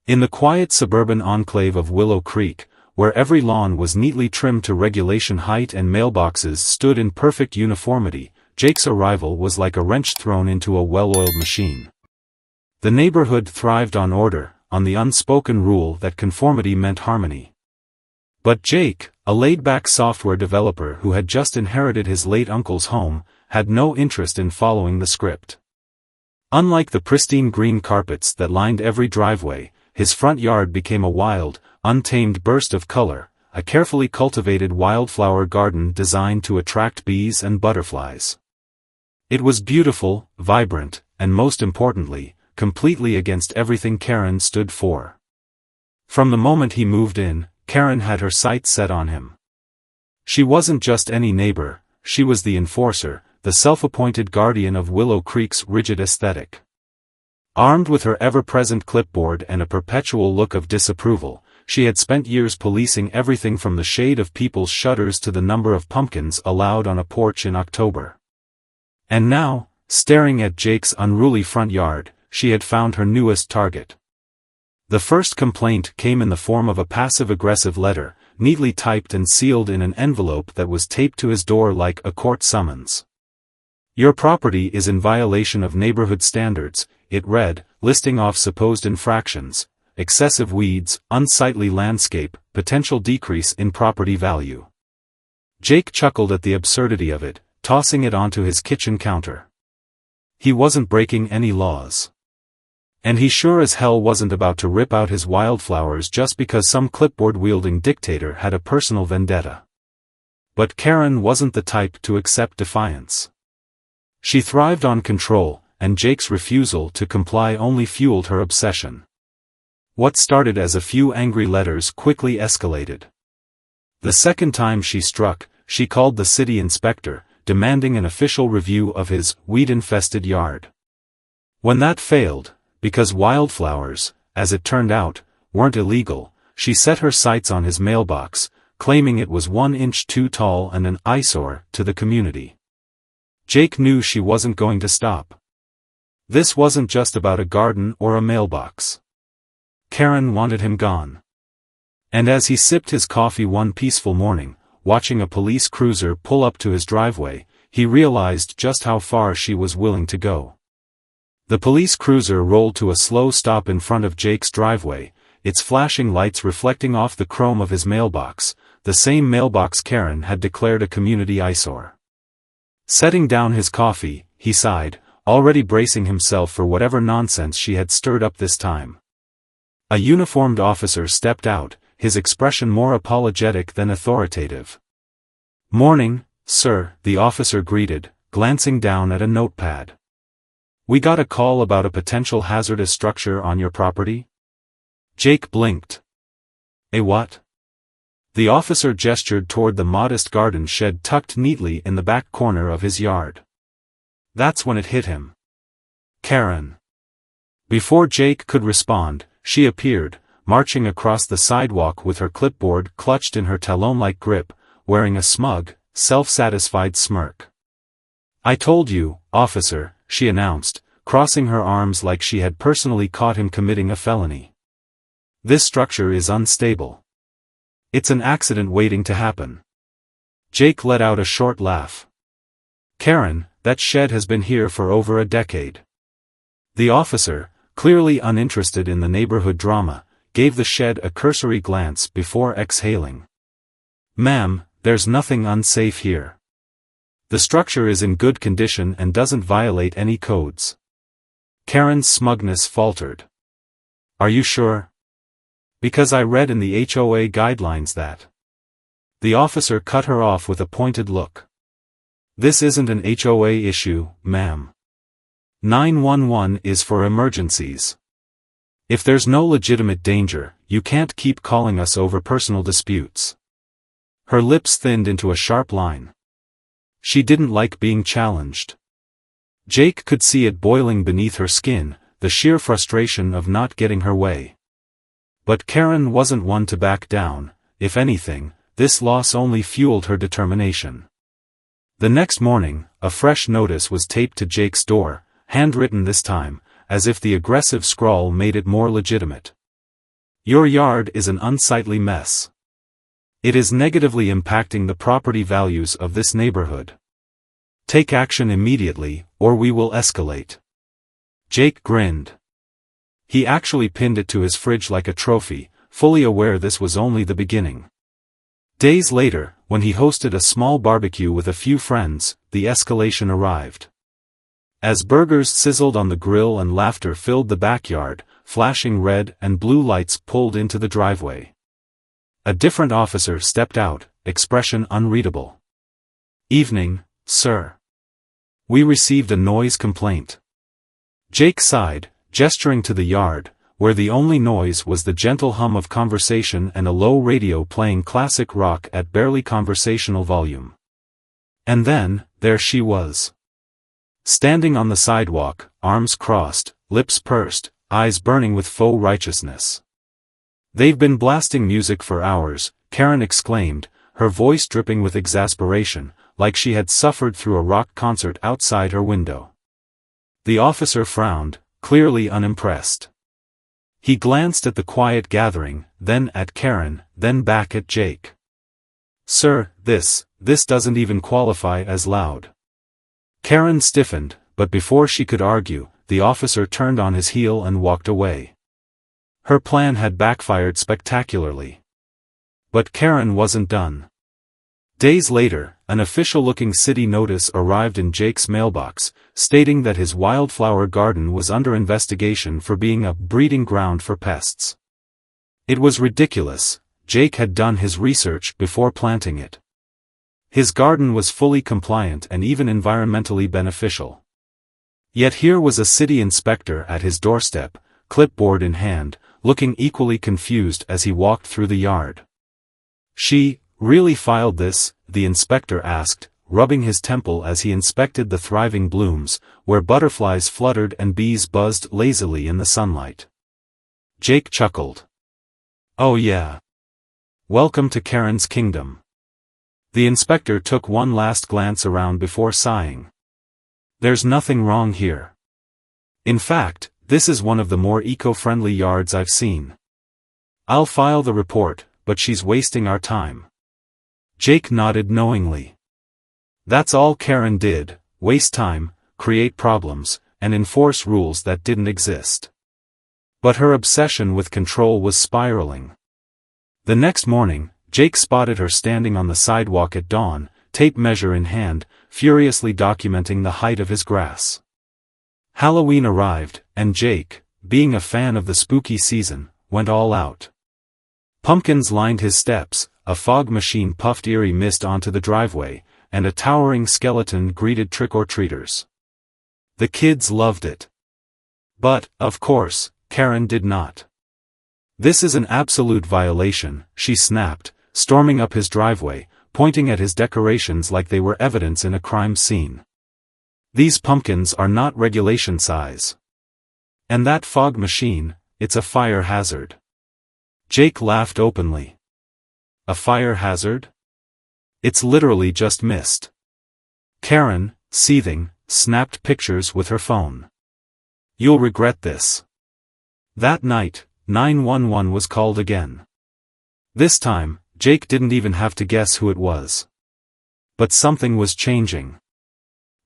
In the quiet suburban enclave of Willow Creek, where every lawn was neatly trimmed to regulation height and mailboxes stood in perfect uniformity, Jake's arrival was like a wrench thrown into a well-oiled machine. The neighborhood thrived on order, on the unspoken rule that conformity meant harmony. But Jake, a laid-back software developer who had just inherited his late uncle's home, had no interest in following the script. Unlike the pristine green carpets that lined every driveway, his front yard became a wild, untamed burst of color, a carefully cultivated wildflower garden designed to attract bees and butterflies. It was beautiful, vibrant, and most importantly, completely against everything Karen stood for. From the moment he moved in, Karen had her sights set on him. She wasn't just any neighbor, she was the enforcer, the self-appointed guardian of Willow Creek's rigid aesthetic. Armed with her ever-present clipboard and a perpetual look of disapproval, she had spent years policing everything from the shade of people's shutters to the number of pumpkins allowed on a porch in October. And now, staring at Jake's unruly front yard, she had found her newest target. The first complaint came in the form of a passive-aggressive letter, neatly typed and sealed in an envelope that was taped to his door like a court summons. "Your property is in violation of neighborhood standards," it read, listing off supposed infractions: excessive weeds, unsightly landscape, potential decrease in property value. Jake chuckled at the absurdity of it, tossing it onto his kitchen counter. He wasn't breaking any laws. And he sure as hell wasn't about to rip out his wildflowers just because some clipboard-wielding dictator had a personal vendetta. But Karen wasn't the type to accept defiance. She thrived on control, and Jake's refusal to comply only fueled her obsession. What started as a few angry letters quickly escalated. The second time she struck, she called the city inspector, demanding an official review of his weed-infested yard. When that failed, because wildflowers, as it turned out, weren't illegal, she set her sights on his mailbox, claiming it was 1 inch too tall and an eyesore to the community. Jake knew she wasn't going to stop. This wasn't just about a garden or a mailbox. Karen wanted him gone. And as he sipped his coffee one peaceful morning, watching a police cruiser pull up to his driveway, he realized just how far she was willing to go. The police cruiser rolled to a slow stop in front of Jake's driveway, its flashing lights reflecting off the chrome of his mailbox, the same mailbox Karen had declared a community eyesore. Setting down his coffee, he sighed, already bracing himself for whatever nonsense she had stirred up this time. A uniformed officer stepped out, his expression more apologetic than authoritative. "Morning, sir," the officer greeted, glancing down at a notepad. "We got a call about a potential hazardous structure on your property?" Jake blinked. "A what?" The officer gestured toward the modest garden shed tucked neatly in the back corner of his yard. That's when it hit him. Karen. Before Jake could respond, she appeared, marching across the sidewalk with her clipboard clutched in her talon-like grip, wearing a smug, self-satisfied smirk. "I told you, officer," she announced, crossing her arms like she had personally caught him committing a felony. "This structure is unstable. It's an accident waiting to happen." Jake let out a short laugh. "Karen, that shed has been here for over a decade." The officer, clearly uninterested in the neighborhood drama, gave the shed a cursory glance before exhaling. "Ma'am, there's nothing unsafe here. The structure is in good condition and doesn't violate any codes." Karen's smugness faltered. "Are you sure? Because I read in the HOA guidelines that..." The officer cut her off with a pointed look. "This isn't an HOA issue, ma'am. 911 is for emergencies. If there's no legitimate danger, you can't keep calling us over personal disputes." Her lips thinned into a sharp line. She didn't like being challenged. Jake could see it boiling beneath her skin, the sheer frustration of not getting her way. But Karen wasn't one to back down. If anything, this loss only fueled her determination. The next morning, a fresh notice was taped to Jake's door, handwritten this time, as if the aggressive scrawl made it more legitimate. Your yard is an unsightly mess. It is negatively impacting the property values of this neighborhood. Take action immediately, or we will escalate." Jake grinned. He actually pinned it to his fridge like a trophy, fully aware this was only the beginning. Days later, when he hosted a small barbecue with a few friends, the escalation arrived. As burgers sizzled on the grill and laughter filled the backyard, flashing red and blue lights pulled into the driveway. A different officer stepped out, expression unreadable. "Evening, sir. We received a noise complaint." Jake sighed, gesturing to the yard, where the only noise was the gentle hum of conversation and a low radio playing classic rock at barely conversational volume. And then, there she was. Standing on the sidewalk, arms crossed, lips pursed, eyes burning with faux righteousness. "They've been blasting music for hours," Karen exclaimed, her voice dripping with exasperation, like she had suffered through a rock concert outside her window. The officer frowned, clearly unimpressed. He glanced at the quiet gathering, then at Karen, then back at Jake. "Sir, this doesn't even qualify as loud." Karen stiffened, but before she could argue, the officer turned on his heel and walked away. Her plan had backfired spectacularly. But Karen wasn't done. Days later, an official-looking city notice arrived in Jake's mailbox, stating that his wildflower garden was under investigation for being a breeding ground for pests. It was ridiculous. Jake had done his research before planting it. His garden was fully compliant and even environmentally beneficial. Yet here was a city inspector at his doorstep, clipboard in hand, looking equally confused as he walked through the yard. "She really filed this?" the inspector asked, rubbing his temple as he inspected the thriving blooms, where butterflies fluttered and bees buzzed lazily in the sunlight. Jake chuckled. "Oh yeah. Welcome to Karen's kingdom." The inspector took one last glance around before sighing. "There's nothing wrong here. In fact, this is one of the more eco-friendly yards I've seen. I'll file the report, but she's wasting our time." Jake nodded knowingly. That's all Karen did, waste time, create problems, and enforce rules that didn't exist. But her obsession with control was spiraling. The next morning, Jake spotted her standing on the sidewalk at dawn, tape measure in hand, furiously documenting the height of his grass. Halloween arrived, and Jake, being a fan of the spooky season, went all out. Pumpkins lined his steps, a fog machine puffed eerie mist onto the driveway, and a towering skeleton greeted trick-or-treaters. The kids loved it. But, of course, Karen did not. "This is an absolute violation," she snapped, storming up his driveway, pointing at his decorations like they were evidence in a crime scene. "These pumpkins are not regulation size. And that fog machine, it's a fire hazard." Jake laughed openly. "A fire hazard? It's literally just mist." Karen, seething, snapped pictures with her phone. "You'll regret this." That night, 911 was called again. This time, Jake didn't even have to guess who it was. But something was changing.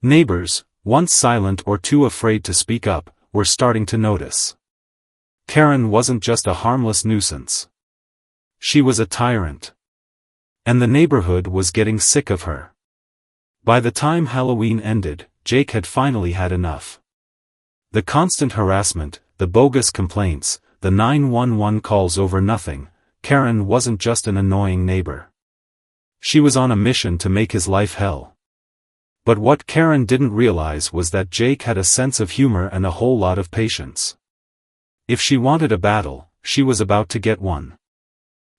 Neighbors, once silent or too afraid to speak up, were starting to notice. Karen wasn't just a harmless nuisance. She was a tyrant. And the neighborhood was getting sick of her. By the time Halloween ended, Jake had finally had enough. The constant harassment, the bogus complaints, the 911 calls over nothing. Karen wasn't just an annoying neighbor. She was on a mission to make his life hell. But what Karen didn't realize was that Jake had a sense of humor and a whole lot of patience. If she wanted a battle, she was about to get one.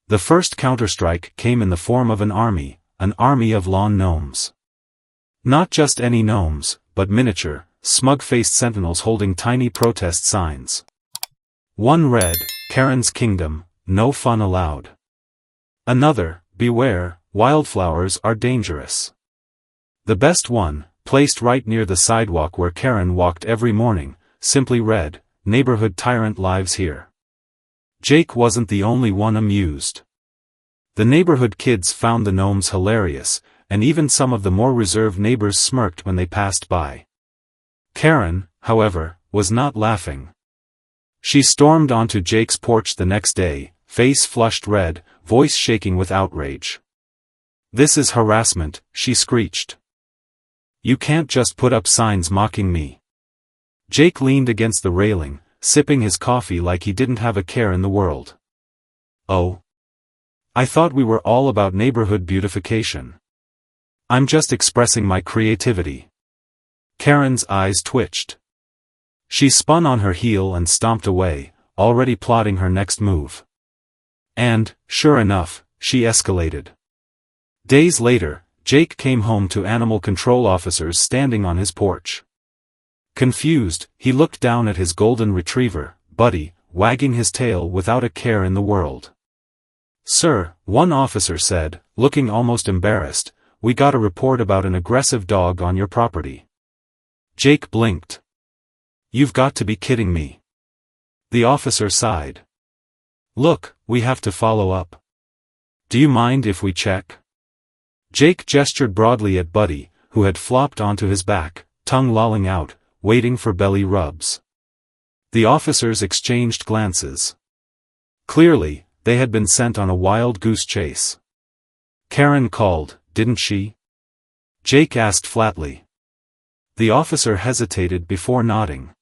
The first counterstrike came in the form of an army of lawn gnomes. Not just any gnomes, but miniature, smug-faced sentinels holding tiny protest signs. One read, "Karen's Kingdom, no fun allowed." Another, "Beware, wildflowers are dangerous." The best one, placed right near the sidewalk where Karen walked every morning, simply read, "Neighborhood tyrant lives here." Jake wasn't the only one amused. The neighborhood kids found the gnomes hilarious, and even some of the more reserved neighbors smirked when they passed by. Karen, however, was not laughing. She stormed onto Jake's porch the next day, face flushed red, voice shaking with outrage. "This is harassment," she screeched. "You can't just put up signs mocking me." Jake leaned against the railing, sipping his coffee like he didn't have a care in the world. "Oh? I thought we were all about neighborhood beautification. I'm just expressing my creativity." Karen's eyes twitched. She spun on her heel and stomped away, already plotting her next move. And, sure enough, she escalated. Days later, Jake came home to animal control officers standing on his porch. Confused, he looked down at his golden retriever, Buddy, wagging his tail without a care in the world. "Sir," one officer said, looking almost embarrassed, "we got a report about an aggressive dog on your property." Jake blinked. "You've got to be kidding me." The officer sighed. "Look, we have to follow up. Do you mind if we check?" Jake gestured broadly at Buddy, who had flopped onto his back, tongue lolling out, waiting for belly rubs. The officers exchanged glances. Clearly, they had been sent on a wild goose chase. "Karen called, didn't she?" Jake asked flatly. The officer hesitated before nodding.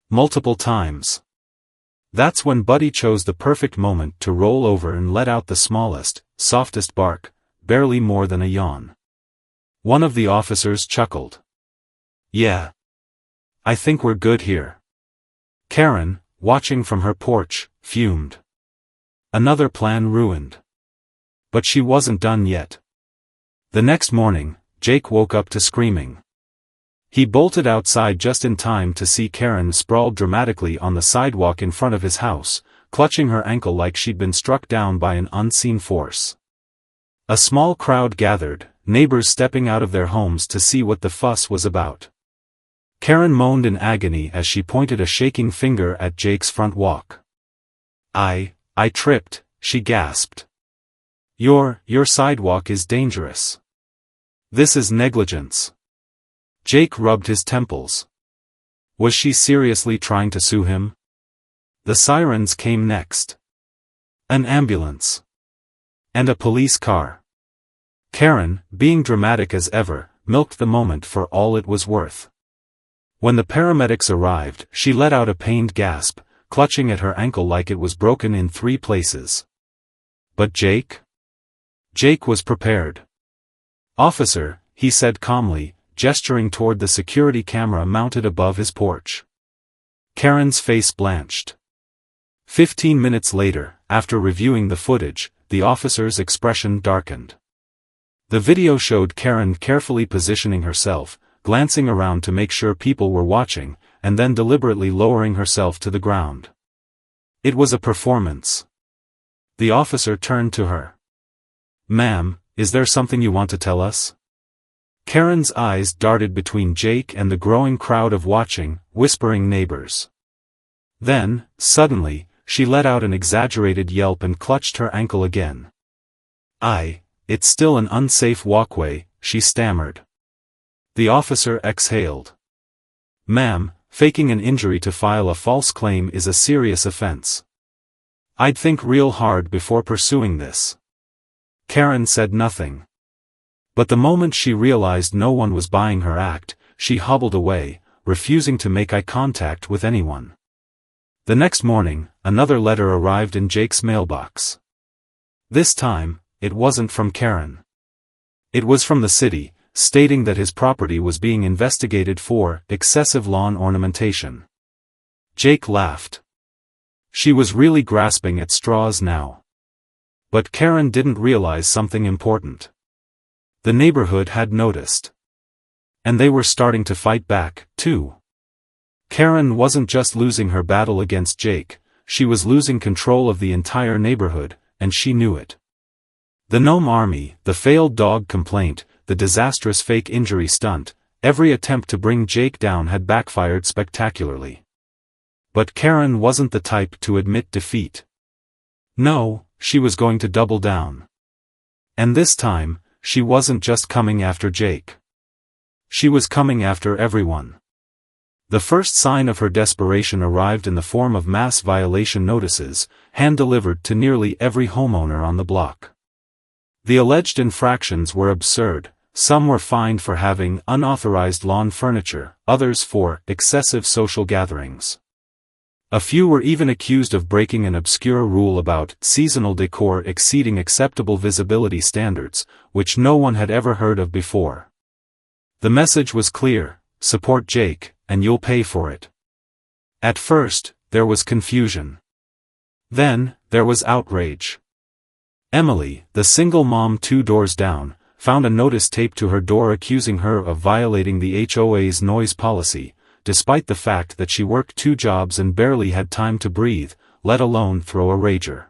"Multiple times." That's when Buddy chose the perfect moment to roll over and let out the smallest, softest bark, barely more than a yawn. One of the officers chuckled. "Yeah. I think we're good here." Karen, watching from her porch, fumed. Another plan ruined. But she wasn't done yet. The next morning, Jake woke up to screaming. He bolted outside just in time to see Karen sprawled dramatically on the sidewalk in front of his house, clutching her ankle like she'd been struck down by an unseen force. A small crowd gathered, neighbors stepping out of their homes to see what the fuss was about. Karen moaned in agony as she pointed a shaking finger at Jake's front walk. I tripped," she gasped. Your sidewalk is dangerous. This is negligence." Jake rubbed his temples. Was she seriously trying to sue him? The sirens came next. An ambulance. And a police car. Karen, being dramatic as ever, milked the moment for all it was worth. When the paramedics arrived, she let out a pained gasp, clutching at her ankle like it was broken in 3 places. But Jake? Jake was prepared. "Officer," he said calmly, gesturing toward the security camera mounted above his porch. Karen's face blanched. 15 minutes later, after reviewing the footage, the officer's expression darkened. The video showed Karen carefully positioning herself, glancing around to make sure people were watching, and then deliberately lowering herself to the ground. It was a performance. The officer turned to her. "Ma'am, is there something you want to tell us?" Karen's eyes darted between Jake and the growing crowd of watching, whispering neighbors. Then, suddenly, she let out an exaggerated yelp and clutched her ankle again. It's still an unsafe walkway," she stammered. The officer exhaled. "Ma'am, faking an injury to file a false claim is a serious offense. I'd think real hard before pursuing this." Karen said nothing. But the moment she realized no one was buying her act, she hobbled away, refusing to make eye contact with anyone. The next morning, another letter arrived in Jake's mailbox. This time, it wasn't from Karen. It was from the city, stating that his property was being investigated for excessive lawn ornamentation. Jake laughed. She was really grasping at straws now. But Karen didn't realize something important. The neighborhood had noticed. And they were starting to fight back, too. Karen wasn't just losing her battle against Jake, she was losing control of the entire neighborhood, and she knew it. The gnome army, the failed dog complaint, the disastrous fake injury stunt, every attempt to bring Jake down had backfired spectacularly. But Karen wasn't the type to admit defeat. No, she was going to double down. And this time, she wasn't just coming after Jake. She was coming after everyone. The first sign of her desperation arrived in the form of mass violation notices, hand-delivered to nearly every homeowner on the block. The alleged infractions were absurd. Some were fined for having unauthorized lawn furniture, others for excessive social gatherings. A few were even accused of breaking an obscure rule about seasonal decor exceeding acceptable visibility standards, which no one had ever heard of before. The message was clear: support Jake, and you'll pay for it. At first, there was confusion. Then, there was outrage. Emily, the single mom 2 doors down, found a notice taped to her door accusing her of violating the HOA's noise policy, despite the fact that she worked 2 jobs and barely had time to breathe, let alone throw a rager.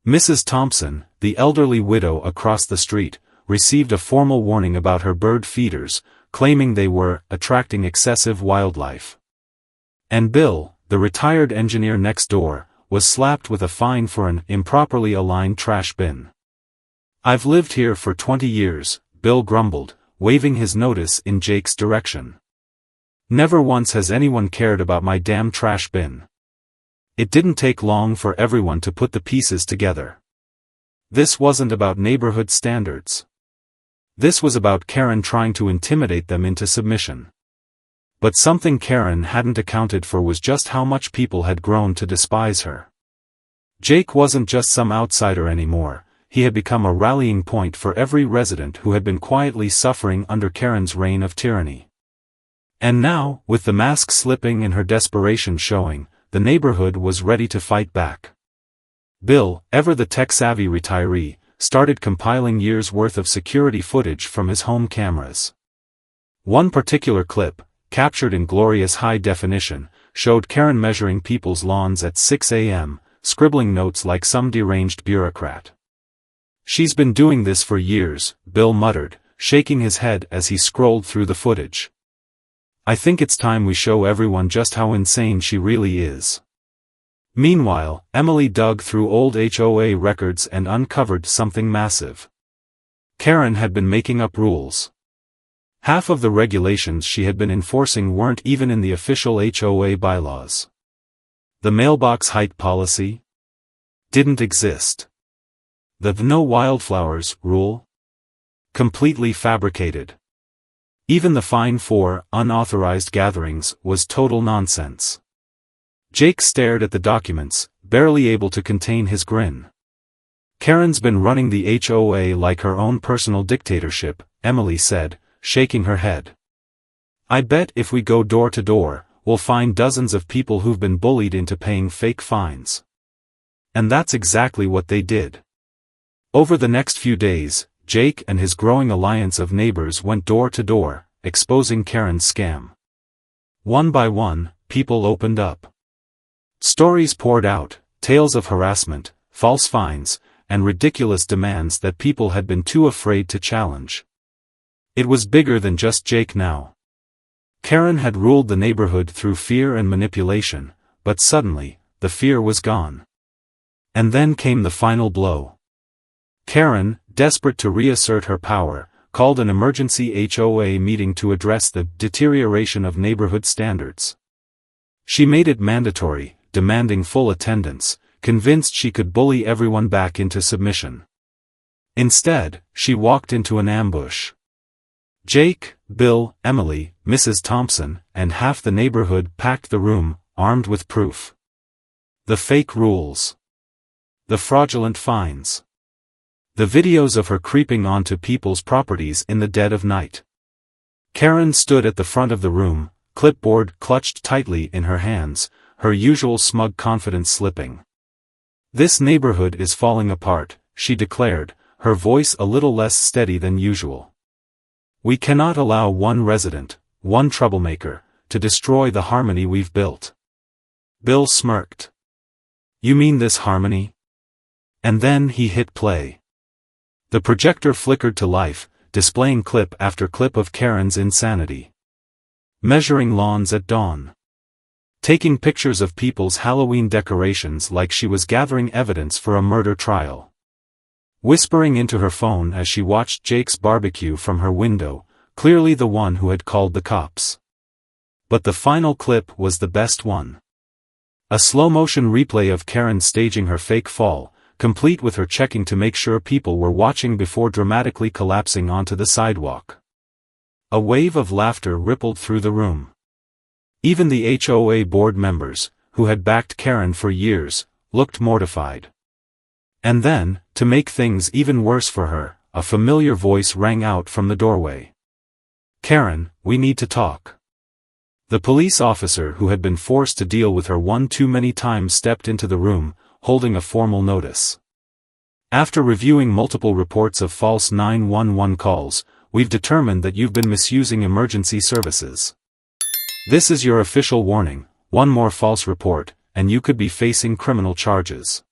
Mrs. Thompson, the elderly widow across the street, received a formal warning about her bird feeders, claiming they were attracting excessive wildlife. And Bill, the retired engineer next door, was slapped with a fine for an improperly aligned trash bin. "I've lived here for 20 years, Bill grumbled, waving his notice in Jake's direction. "Never once has anyone cared about my damn trash bin." It didn't take long for everyone to put the pieces together. This wasn't about neighborhood standards. This was about Karen trying to intimidate them into submission. But something Karen hadn't accounted for was just how much people had grown to despise her. Jake wasn't just some outsider anymore. He had become a rallying point for every resident who had been quietly suffering under Karen's reign of tyranny. And now, with the mask slipping and her desperation showing, the neighborhood was ready to fight back. Bill, ever the tech-savvy retiree, started compiling years' worth of security footage from his home cameras. One particular clip, captured in glorious high definition, showed Karen measuring people's lawns at 6 a.m., scribbling notes like some deranged bureaucrat. "She's been doing this for years," Bill muttered, shaking his head as he scrolled through the footage. "I think it's time we show everyone just how insane she really is." Meanwhile, Emily dug through old HOA records and uncovered something massive. Karen had been making up rules. Half of the regulations she had been enforcing weren't even in the official HOA bylaws. The mailbox height policy didn't exist. The "no wildflowers" rule? Completely fabricated. Even the fine for unauthorized gatherings was total nonsense. Jake stared at the documents, barely able to contain his grin. "Karen's been running the HOA like her own personal dictatorship," Emily said, shaking her head. "I bet if we go door to door, we'll find dozens of people who've been bullied into paying fake fines." And that's exactly what they did. Over the next few days, Jake and his growing alliance of neighbors went door to door, exposing Karen's scam. One by one, people opened up. Stories poured out, tales of harassment, false fines, and ridiculous demands that people had been too afraid to challenge. It was bigger than just Jake now. Karen had ruled the neighborhood through fear and manipulation, but suddenly, the fear was gone. And then came the final blow. Karen, desperate to reassert her power, called an emergency HOA meeting to address the deterioration of neighborhood standards. She made it mandatory, demanding full attendance, convinced she could bully everyone back into submission. Instead, she walked into an ambush. Jake, Bill, Emily, Mrs. Thompson, and half the neighborhood packed the room, armed with proof. The fake rules. The fraudulent fines. The videos of her creeping onto people's properties in the dead of night. Karen stood at the front of the room, clipboard clutched tightly in her hands, her usual smug confidence slipping. "This neighborhood is falling apart," she declared, her voice a little less steady than usual. "We cannot allow one resident, one troublemaker, to destroy the harmony we've built." Bill smirked. "You mean this harmony?" And then he hit play. The projector flickered to life, displaying clip after clip of Karen's insanity. Measuring lawns at dawn. taking pictures of people's Halloween decorations like she was gathering evidence for a murder trial. Whispering into her phone as she watched Jake's barbecue from her window, clearly the one who had called the cops. But the final clip was the best one. A slow-motion replay of Karen staging her fake fall, complete with her checking to make sure people were watching before dramatically collapsing onto the sidewalk. A wave of laughter rippled through the room. Even the HOA board members, who had backed Karen for years, looked mortified. And then, to make things even worse for her, a familiar voice rang out from the doorway. "Karen, we need to talk." The police officer who had been forced to deal with her one too many times stepped into the room, holding a formal notice. "After reviewing multiple reports of false 911 calls, we've determined that you've been misusing emergency services. This is your official warning. One more false report, and you could be facing criminal charges."